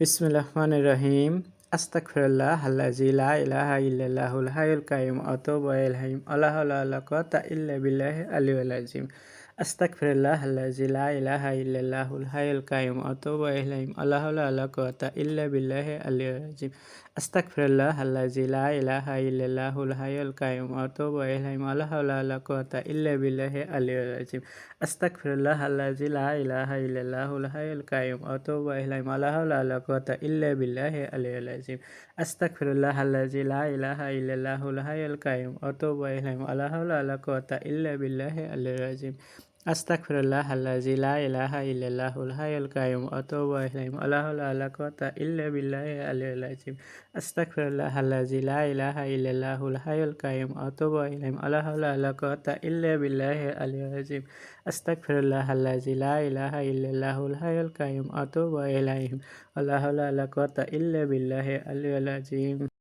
বিসমিল্লাহির রহমানির রহিম। আস্তাগফিরুল্লাহ আল্লাযী লা ইলাহা ইল্লাল্লাহুল হাইয়ুল কাইয়্যুম ওয়া আতুবু ইলাইহি ওয়া লা হাওলা ওয়া লা কুওয়াতা ইল্লা বিল্লাহিল আলিয়্যিল আযীম। আস্তাগফিরুল্লাহ আল্লাযী লা ইলাহা ইল্লাল্লাহুল হাইয়ুল কাইয়্যুম ওয়া আতুবু ইলাইহি ওয়া লা হাওলা ওয়া লা কুওয়াতা ইল্লা বিল্লাহিল আলিয়্যিল আযীম। আস্তাগফিরুল্লাহ আল্লাযী লা ইলাহা ইল্লাল্লাহুল হাইয়ুল কাইয়্যুম ওয়া আতুবু ইলাইহি ওয়া লা হাওলা ওয়া লা কুওয়াতা ইল্লা বিল্লাহিল আলিয়্যিল আযীম। আস্তাগফিরুল্লাহ আল্লাযী লা ইলাহা ইল্লাল্লাহুল হাইয়ুল কাইয়্যুম ওয়া আতুবু ইলাইহি ওয়া লা হাওলা ওয়া লা কুওয়াতা ইল্লা বিল্লাহিল আলিয়্যিল আযীম। আস্তাগফিরুল্লাহ আল্লাযী লা ইলাহা ইল্লাল্লাহুল হাইয়ুল কাইয়্যুম ওয়া আতুবু ইলাইহি ওয়া লা হাওলা ওয়া লা কুওয়াতা ইল্লা বিল্লাহিল আলিয়্যিল আযীম। আস্তাগফিরুল্লাহ আল্লাযী লা ইলাহা ইল্লাল্লাহুল হাইয়ুল কাইয়্যুম ওয়া আতুবু ইলাইহি ওয়া লা হাওলা ওয়া লা কুওয়াতা ইল্লা বিল্লাহিল আলিয়্যিল আযীম। আস্তাগফিরুল্লাহ আল্লাযী লা ইলাহা ইল্লাল্লাহুল হাইয়ুল কাইয়্যুম ওয়া আতুবু ইলাইহি ওয়া লা হাওলা ওয়া লা কুওয়াতা ইল্লা বিল্লাহিল আলিয়্যিল আযীম। আস্তাগফিরুল্লাহ আল্লাযী লা ইলাহা ইল্লাল্লাহুল হাইয়ুল কাইয়্যুম ওয়া আতুবু ইলাইহি ওয়া লা হাওলা ওয়া লা কুওয়াতা ইল্লা বিল্লাহিল আলিয়্যিল আযীম।